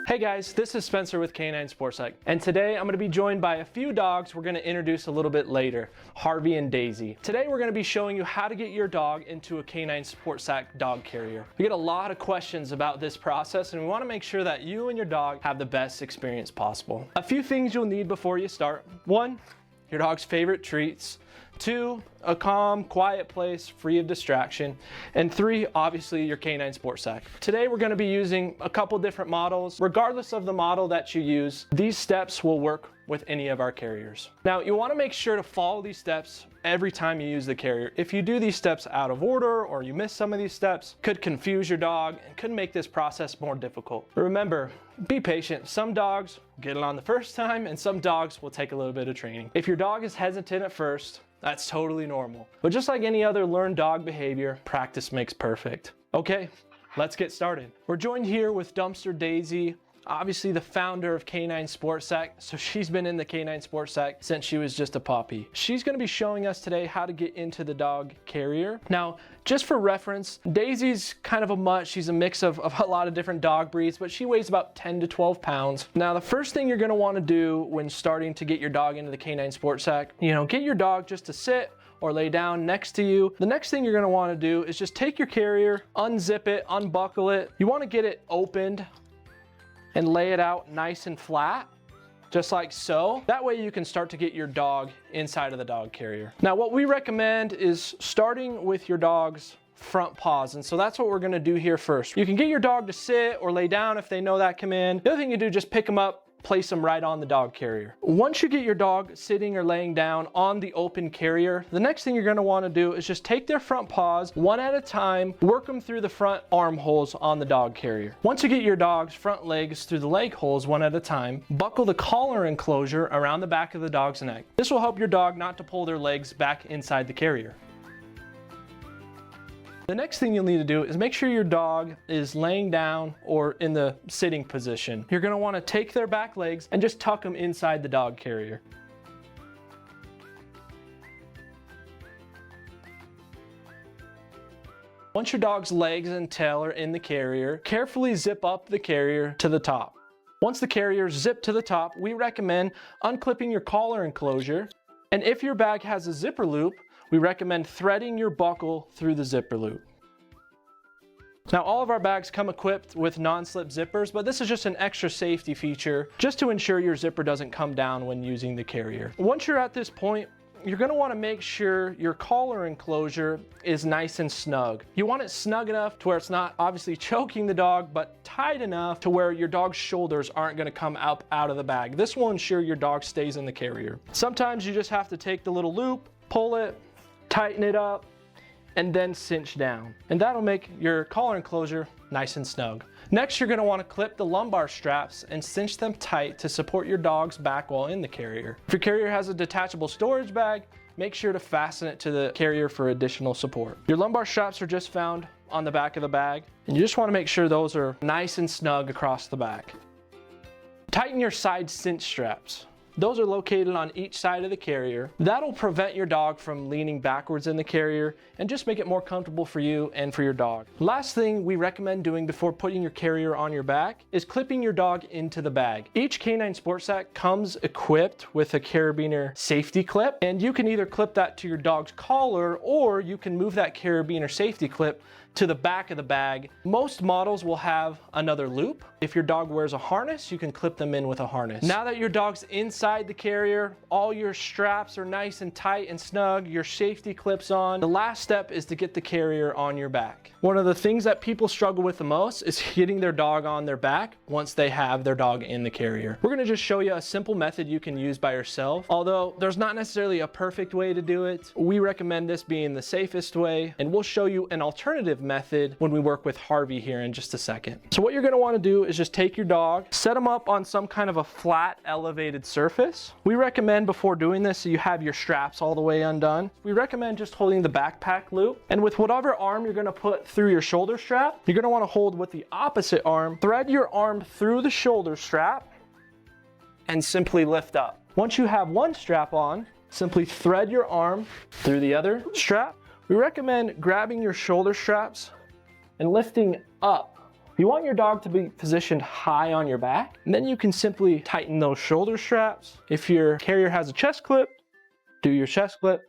Hey guys, this is Spencer with Canine Sports Psych, and today I'm going to be joined by a few dogs we're going to introduce a little bit later, Harvey and Daisy. Today we're going to be showing you how to get your dog into a Canine Sports Psych dog carrier. We get a lot of questions about this process, and we want to make sure that you and your dog have the best experience possible. A few things you'll need before you start. 1, your dog's favorite treats. 2, a calm, quiet place free of distraction. And 3, obviously your Canine Sports Psych. Today we're going to be using a couple different models. Regardless of the model that you use, these steps will work with any of our carriers. Now you want to make sure to follow these steps every time you use the carrier. If you do these steps out of order or you miss some of these steps, could confuse your dog and could make this process more difficult. But remember, be patient. Some dogs get it on the first time and some dogs will take a little bit of training. If your dog is hesitant at first, that's totally normal. But just like any other learned dog behavior, practice makes perfect. Okay, let's get started. We're joined here with Dumpster Daisy, obviously the founder of Canine Sports Psych. So she's been in the Canine Sports Psych since she was just a puppy. She's going to be showing us today how to get into the dog carrier. Now, just for reference, Daisy's kind of a mutt. She's a mix of a lot of different dog breeds, but she weighs about 10 to 12 pounds. Now, the first thing you're going to want to do when starting to get your dog into the Canine Sports Psych, get your dog just to sit or lay down next to you. The next thing you're going to want to do is just take your carrier, unzip it, unbuckle it. You want to get it opened and lay it out nice and flat, just like so. That way you can start to get your dog inside of the dog carrier. Now what we recommend is starting with your dog's front paws, and so that's what we're gonna do here first. You can get your dog to sit or lay down if they know that command. The other thing you do, just pick them up, place them right on the dog carrier. Once you get your dog sitting or laying down on the open carrier, the next thing you're going to want to do is just take their front paws one at a time, work them through the front arm holes on the dog carrier. Once you get your dog's front legs through the leg holes one at a time, buckle the collar enclosure around the back of the dog's neck. This will help your dog not to pull their legs back inside the carrier. The next thing you'll need to do is make sure your dog is laying down or in the sitting position. You're going to want to take their back legs and just tuck them inside the dog carrier. Once your dog's legs and tail are in the carrier, carefully zip up the carrier to the top. Once the carrier is zipped to the top, we recommend unclipping your collar enclosure, and if your bag has a zipper loop, we recommend threading your buckle through the zipper loop. Now all of our bags come equipped with non-slip zippers, but this is just an extra safety feature just to ensure your zipper doesn't come down when using the carrier. Once you're at this point, you're going to want to make sure your collar enclosure is nice and snug. You want it snug enough to where it's not obviously choking the dog, but tight enough to where your dog's shoulders aren't going to come up out of the bag. This will ensure your dog stays in the carrier. Sometimes you just have to take the little loop, pull it, tighten it up, and then cinch down. And that'll make your collar enclosure nice and snug. Next, you're gonna wanna clip the lumbar straps and cinch them tight to support your dog's back while in the carrier. If your carrier has a detachable storage bag, make sure to fasten it to the carrier for additional support. Your lumbar straps are just found on the back of the bag, and you just wanna make sure those are nice and snug across the back. Tighten your side cinch straps. Those are located on each side of the carrier. That'll prevent your dog from leaning backwards in the carrier and just make it more comfortable for you and for your dog. Last thing we recommend doing before putting your carrier on your back is clipping your dog into the bag. Each Canine Sports Psych comes equipped with a carabiner safety clip, and you can either clip that to your dog's collar or you can move that carabiner safety clip to the back of the bag. Most models will have another loop. If your dog wears a harness, you can clip them in with a harness. Now that your dog's inside the carrier, all your straps are nice and tight and snug, your safety clips on, the last step is to get the carrier on your back. One of the things that people struggle with the most is getting their dog on their back once they have their dog in the carrier. We're gonna just show you a simple method you can use by yourself. Although there's not necessarily a perfect way to do it, we recommend this being the safest way, and we'll show you an alternative method when we work with Harvey here in just a second. So what you're going to want to do is just take your dog, set them up on some kind of a flat elevated surface. We recommend before doing this, so you have your straps all the way undone. We recommend just holding the backpack loop, and with whatever arm you're going to put through your shoulder strap, you're going to want to hold with the opposite arm, thread your arm through the shoulder strap, and simply lift up. Once you have one strap on, simply thread your arm through the other strap. We recommend grabbing your shoulder straps and lifting up You want your dog to be positioned high on your back, and then you can simply tighten those shoulder straps. If your carrier has a chest clip, do your chest clip,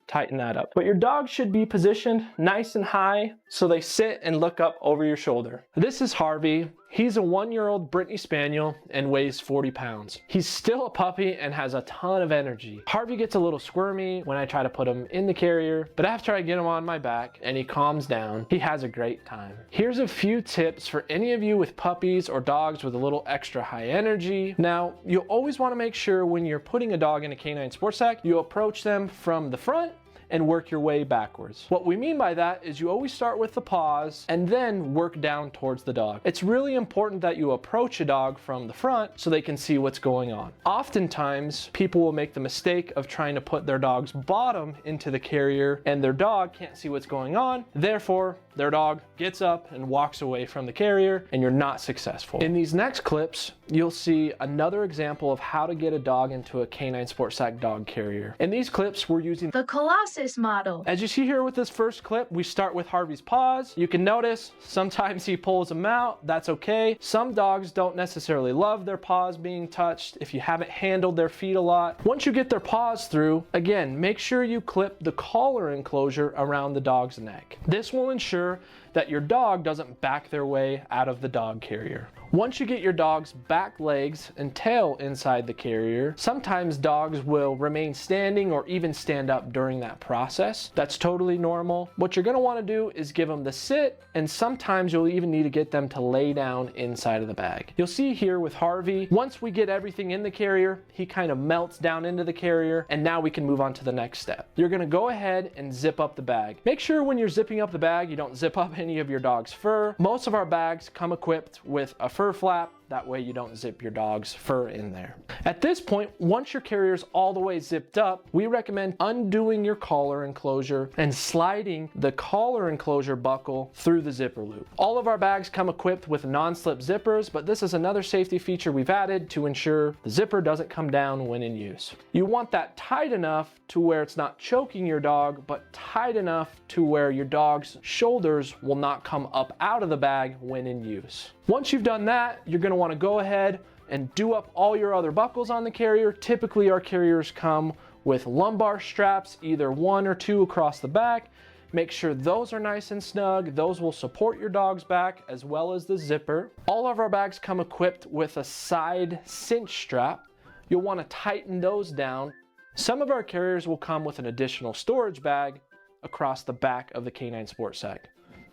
tighten that up. But your dog should be positioned nice and high so they sit and look up over your shoulder. This is Harvey. He's a 1-year-old Brittany Spaniel and weighs 40 pounds. He's still a puppy and has a ton of energy. Harvey gets a little squirmy when I try to put him in the carrier, but after I get him on my back and he calms down, he has a great time. Here's a few tips for any of you with puppies or dogs with a little extra high energy. Now, you'll always want to make sure when you're putting a dog in a canine sports sack, you approach them from the front and work your way backwards. What we mean by that is you always start with the paws and then work down towards the dog. It's really important that you approach a dog from the front so they can see what's going on. Oftentimes, people will make the mistake of trying to put their dog's bottom into the carrier and their dog can't see what's going on. Therefore, their dog gets up and walks away from the carrier and you're not successful. In these next clips, you'll see another example of how to get a dog into a canine sports sack dog carrier. In these clips, we're using the Colossus model. As you see here with this first clip, we start with Harvey's paws. You can notice sometimes he pulls them out. That's okay. Some dogs don't necessarily love their paws being touched if you haven't handled their feet a lot. Once you get their paws through, again, make sure you clip the collar enclosure around the dog's neck. This will ensure that your dog doesn't back their way out of the dog carrier. Once you get your dog's back legs and tail inside the carrier, sometimes dogs will remain standing or even stand up during that process. That's totally normal. What you're gonna wanna do is give them the sit, and sometimes you'll even need to get them to lay down inside of the bag. You'll see here with Harvey, once we get everything in the carrier, he kind of melts down into the carrier, and now we can move on to the next step. You're gonna go ahead and zip up the bag. Make sure when you're zipping up the bag, you don't zip up any of your dog's fur. Most of our bags come equipped with a fur flap. That way you don't zip your dog's fur in there. At this point, once your carrier's all the way zipped up, we recommend undoing your collar enclosure and sliding the collar enclosure buckle through the zipper loop. All of our bags come equipped with non-slip zippers, but this is another safety feature we've added to ensure the zipper doesn't come down when in use. You want that tight enough to where it's not choking your dog, but tight enough to where your dog's shoulders will not come up out of the bag when in use. Once you've done that, you're gonna wanna go ahead and do up all your other buckles on the carrier. Typically our carriers come with lumbar straps, either 1 or 2 across the back. Make sure those are nice and snug. Those will support your dog's back as well as the zipper. All of our bags come equipped with a side cinch strap. You'll wanna tighten those down. Some of our carriers will come with an additional storage bag across the back of the canine sports sack.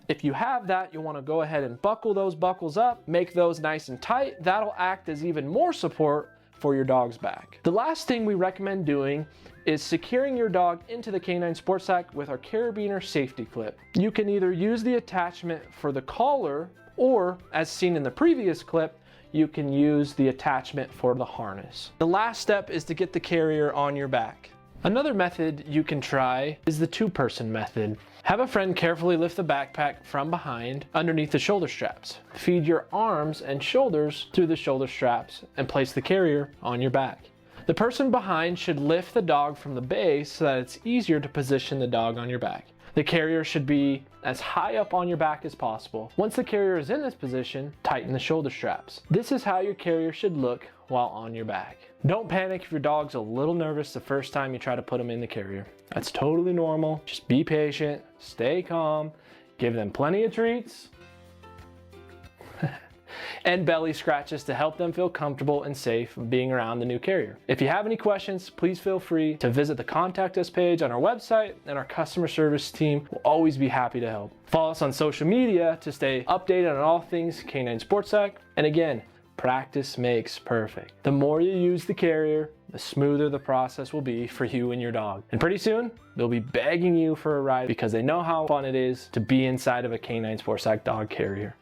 If you have that, you'll want to go ahead and buckle those buckles up, make those nice and tight. That'll act as even more support for your dog's back. The last thing we recommend doing is securing your dog into the canine sports sack with our carabiner safety clip. You can either use the attachment for the collar, or as seen in the previous clip, you can use the attachment for the harness. The last step is to get the carrier on your back. Another method you can try is the 2-person method. Have a friend carefully lift the backpack from behind underneath the shoulder straps. Feed your arms and shoulders through the shoulder straps and place the carrier on your back. The person behind should lift the dog from the base so that it's easier to position the dog on your back. The carrier should be as high up on your back as possible. Once the carrier is in this position, tighten the shoulder straps. This is how your carrier should look while on your back. Don't panic if your dog's a little nervous the first time you try to put them in the carrier. That's totally normal. Just be patient, stay calm, give them plenty of treats, and belly scratches to help them feel comfortable and safe being around the new carrier. If you have any questions, please feel free to visit the Contact Us page on our website, and our customer service team will always be happy to help. Follow us on social media to stay updated on all things canine sports sack. And again, practice makes perfect. The more you use the carrier, the smoother the process will be for you and your dog. And pretty soon, they'll be begging you for a ride because they know how fun it is to be inside of a canine sports sack dog carrier.